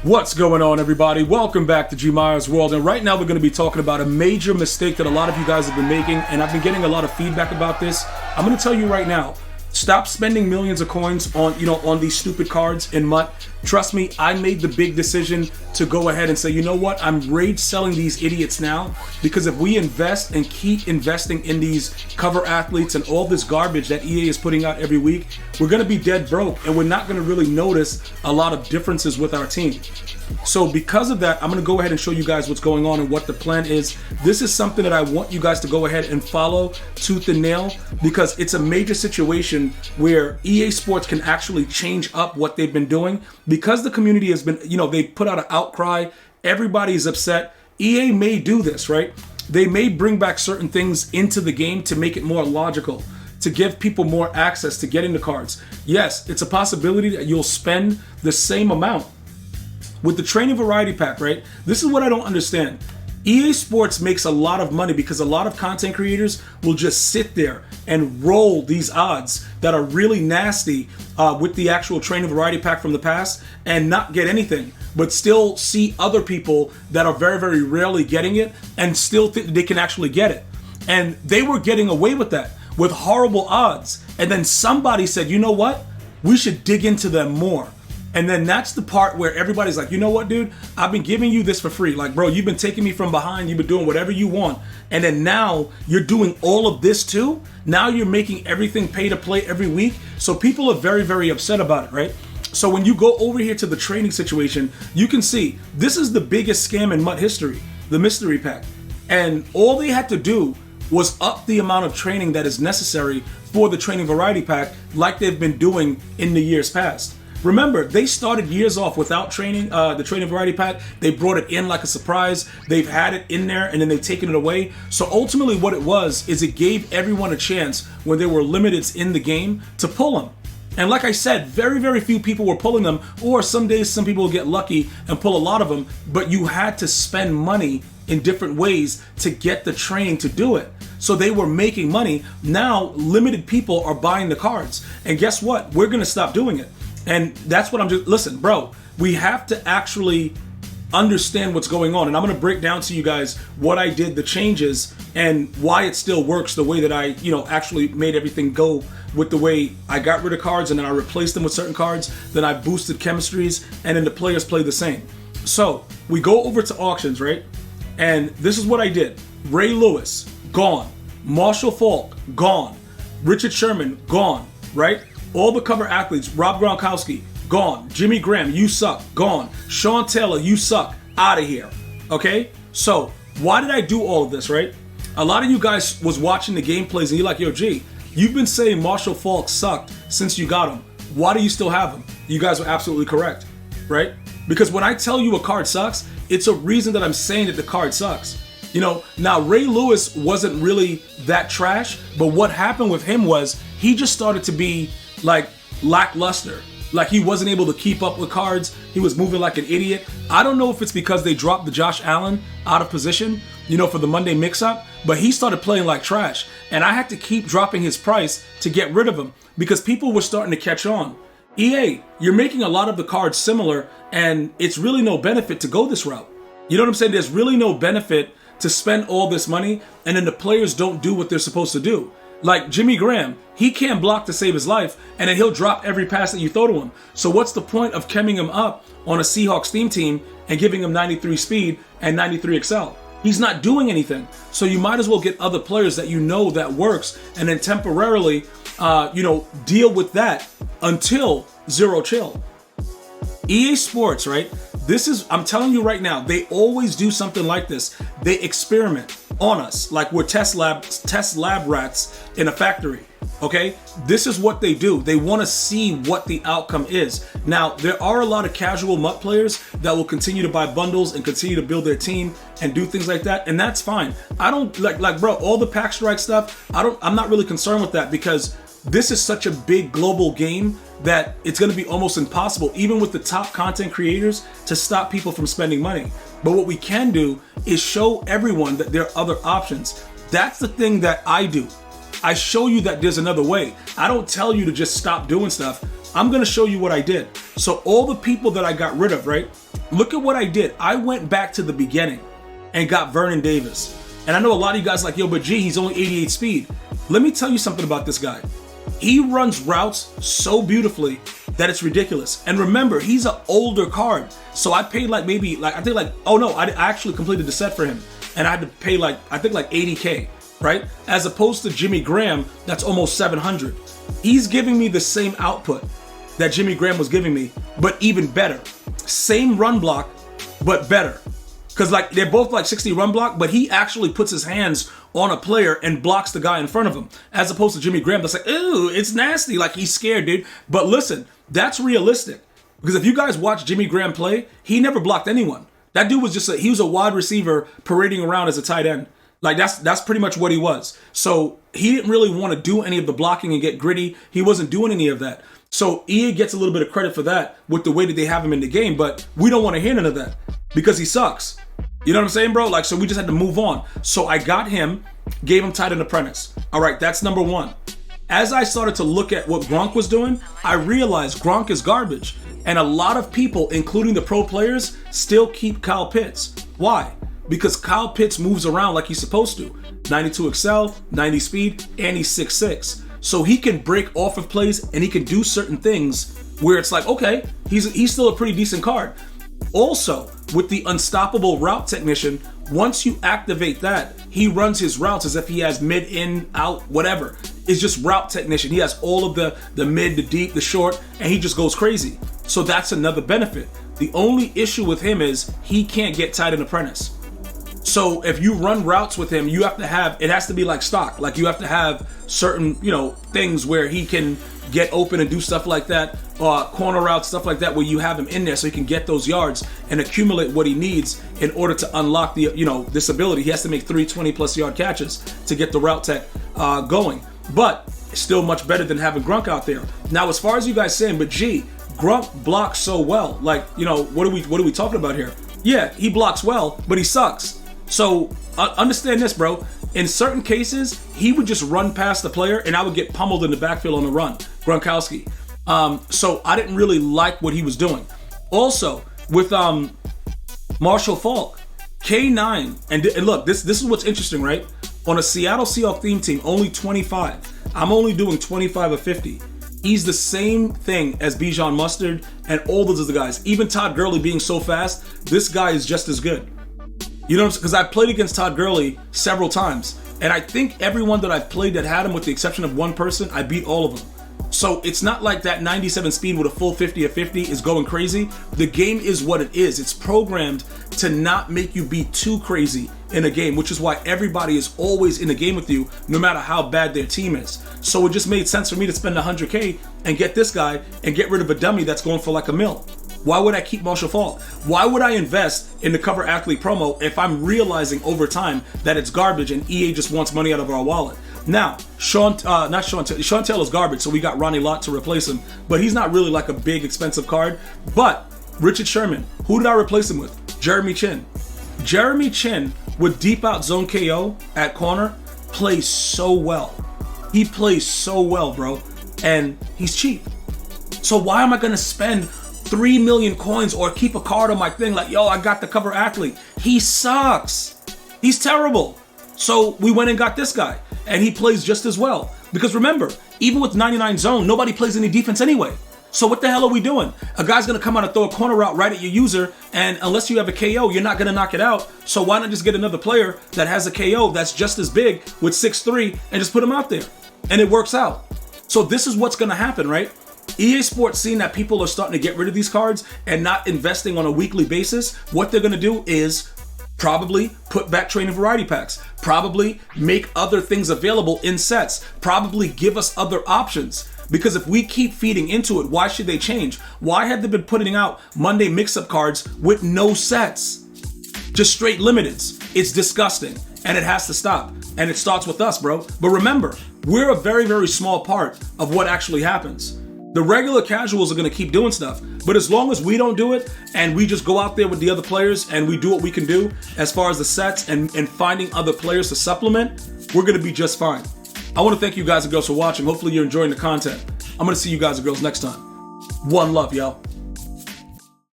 What's going on, everybody? Welcome back to GmiasWorld, and right now we're going to be talking about a major mistake that a lot of you guys have been making, and I've been getting a lot of feedback about this. I'm going to tell you right now, stop spending millions of coins on these stupid cards in MUT. Trust me, I made the big decision to go ahead and say, you know what, I'm rage selling these idiots now, because if we invest and keep investing in these cover athletes and all this garbage that EA is putting out every week, we're going to be dead broke, and we're not going to really notice a lot of differences with our team. So because of that, I'm going to go ahead and show you guys what's going on and what the plan is. This is something that I want you guys to go ahead and follow tooth and nail, because it's a major situation where EA Sports can actually change up what they've been doing. Because the community has been, they put out an outcry, everybody's upset. EA may do this, right? They may bring back certain things into the game to make it more logical, to give people more access to getting the cards. Yes, it's a possibility that you'll spend the same amount. With the training variety pack, right? This is what I don't understand. EA Sports makes a lot of money because a lot of content creators will just sit there and roll these odds that are really nasty with the actual training variety pack from the past and not get anything, but still see other people that are very, very rarely getting it and still think they can actually get it. And they were getting away with that with horrible odds. And then somebody said, you know what? We should dig into them more. And then that's the part where everybody's like, you know what, dude? I've been giving you this for free. Like, bro, you've been taking me from behind. You've been doing whatever you want. And then now you're doing all of this too. Now you're making everything pay to play every week. So people are very, very upset about it, right? So when you go over here to the training situation, you can see this is the biggest scam in MUT history, the mystery pack. And all they had to do was up the amount of training that is necessary for the training variety pack like they've been doing in the years past. Remember, they started years off without training, the training variety pack. They brought it in like a surprise. They've had it in there and then they've taken it away. So ultimately what it was is it gave everyone a chance when there were limiteds in the game to pull them. And like I said, very, very few people were pulling them, or some days some people will get lucky and pull a lot of them, but you had to spend money in different ways to get the training to do it. So they were making money. Now limited people are buying the cards. And guess what? We're gonna stop doing it. And that's what listen, bro, we have to actually understand what's going on. And I'm going to break down to you guys what I did, the changes, and why it still works the way that I, actually made everything go with the way I got rid of cards and then I replaced them with certain cards. Then I boosted chemistries and then the players play the same. So we go over to auctions, right? And this is what I did. Ray Lewis, gone. Marshall Faulk, gone. Richard Sherman, gone, right? All the cover athletes, Rob Gronkowski, gone. Jimmy Graham, you suck, gone. Sean Taylor, you suck, out of here. Okay? So, why did I do all of this, right? A lot of you guys was watching the gameplays and you're like, yo, G, you've been saying Marshall Faulk sucked since you got him. Why do you still have him? You guys were absolutely correct, right? Because when I tell you a card sucks, it's a reason that I'm saying that the card sucks. Now Ray Lewis wasn't really that trash, but what happened with him was he just started to be like lackluster. Like he wasn't able to keep up with cards. He was moving like an idiot. I don't know if it's because they dropped the Josh Allen out of position, for the Monday mix-up, but he started playing like trash. And I had to keep dropping his price to get rid of him because people were starting to catch on. EA, you're making a lot of the cards similar and it's really no benefit to go this route. You know what I'm saying? There's really no benefit to spend all this money and then the players don't do what they're supposed to do. Like Jimmy Graham, he can't block to save his life, and then he'll drop every pass that you throw to him. So what's the point of chemming him up on a Seahawks team and giving him 93 speed and 93 excel? He's not doing anything. So you might as well get other players that that works, and then temporarily, deal with that until zero chill. EA Sports, right? I'm telling you right now, they always do something like this. They experiment on us like we're test lab rats in a factory. Okay, this is what they do. They want to see what the outcome is. Now, there are a lot of casual MUT players that will continue to buy bundles and continue to build their team and do things like that, and that's fine. I don't like bro, all the pack strike stuff, I'm not really concerned with that because this is such a big global game that it's going to be almost impossible, even with the top content creators, to stop people from spending money. But what we can do is show everyone that there are other options. That's the thing that I do. I show you that there's another way. I don't tell you to just stop doing stuff. I'm going to show you what I did. So all the people that I got rid of, right? Look at what I did. I went back to the beginning and got Vernon Davis. And I know a lot of you guys are like, yo, but gee, he's only 88 speed. Let me tell you something about this guy. He runs routes so beautifully that it's ridiculous. And remember, he's an older card. So I paid like maybe, like I think like, oh no, I actually completed the set for him. And I had to pay like, I think like 80K, right? As opposed to Jimmy Graham, that's almost 700. He's giving me the same output that Jimmy Graham was giving me, but even better. Same run block, but better. Because like they're both like 60 run block, but he actually puts his hands on a player and blocks the guy in front of him. As opposed to Jimmy Graham, that's like, ooh, it's nasty. Like he's scared, dude. But listen, that's realistic. Because if you guys watch Jimmy Graham play, he never blocked anyone. That dude was just he was a wide receiver parading around as a tight end. Like that's pretty much what he was. So he didn't really want to do any of the blocking and get gritty. He wasn't doing any of that. So EA gets a little bit of credit for that with the way that they have him in the game, but we don't want to hear none of that because he sucks. You know what I'm saying, bro? Like, so we just had to move on. So I got him, gave him Titan Apprentice. All right, that's number one. As I started to look at what Gronk was doing, I realized Gronk is garbage. And a lot of people, including the pro players, still keep Kyle Pitts. Why? Because Kyle Pitts moves around like he's supposed to. 92 excel, 90 speed, and he's 6'6". So he can break off of plays and he can do certain things where it's like, okay, he's still a pretty decent card. Also, with the unstoppable route technician, once you activate that, he runs his routes as if he has mid, in, out, whatever. It's just route technician. He has all of the mid, the deep, the short, and he just goes crazy. So that's another benefit. The only issue with him is he can't get Titan Apprentice. So if you run routes with him, you have to have, it has to be like stock. Like you have to have certain, things where he can get open and do stuff like that, corner routes, stuff like that, where you have him in there so he can get those yards and accumulate what he needs in order to unlock the, this ability. He has to make 3 20+ yard catches to get the route tech going. But still much better than having Grunk out there. Now, as far as you guys saying, but gee, Grunk blocks so well. Like, what are we talking about here? Yeah, he blocks well, but he sucks. So understand this, bro. In certain cases, he would just run past the player and I would get pummeled in the backfield on the run, Gronkowski. So I didn't really like what he was doing. Also, with Marshall Faulk, K9, and look, this is what's interesting, right? On a Seattle Seahawks theme team, only 25. I'm only doing 25 of 50. He's the same thing as Bijan Mustard and all those other guys. Even Todd Gurley being so fast, this guy is just as good. You know what I'm saying? Because I played against Todd Gurley several times. And I think everyone that I've played that had him, with the exception of one person, I beat all of them. So it's not like that 97 speed with a full 50 of 50 is going crazy. The game is what it is. It's programmed to not make you be too crazy in a game, which is why everybody is always in the game with you, no matter how bad their team is. So it just made sense for me to spend 100K and get this guy and get rid of a dummy that's going for like $1 million. Why would I keep Marshall Faulk? Why would I invest in the cover athlete promo if I'm realizing over time that it's garbage and EA just wants money out of our wallet? Now, Sean Taylor's garbage, so we got Ronnie Lott to replace him, but he's not really like a big expensive card. But Richard Sherman, who did I replace him with? Jeremy Chin. Jeremy Chin with deep out zone KO at corner plays so well. He plays so well, bro, and he's cheap. So why am I gonna spend 3 million coins or keep a card on my thing like, yo, I got the cover athlete? He sucks. He's terrible. So we went and got this guy, and he plays just as well. Because remember, even with 99 zone, nobody plays any defense anyway. So what the hell are we doing? A guy's gonna come out and throw a corner route right at your user, and unless you have a KO, you're not gonna knock it out. So why not just get another player that has a KO that's just as big with 6'3" and just put him out there? And it works out. So this is what's gonna happen, right? EA Sports, seeing that people are starting to get rid of these cards and not investing on a weekly basis, what they're gonna do is probably put back training variety packs, probably make other things available in sets, probably give us other options. Because if we keep feeding into it, why should they change? Why have they been putting out Monday mix-up cards with no sets? Just straight limiteds. It's disgusting, and it has to stop. And it starts with us, bro. But remember, we're a very, very small part of what actually happens. The regular casuals are going to keep doing stuff, but as long as we don't do it and we just go out there with the other players and we do what we can do as far as the sets and finding other players to supplement, we're going to be just fine. I want to thank you guys and girls for watching. Hopefully you're enjoying the content. I'm going to see you guys and girls next time. One love, y'all.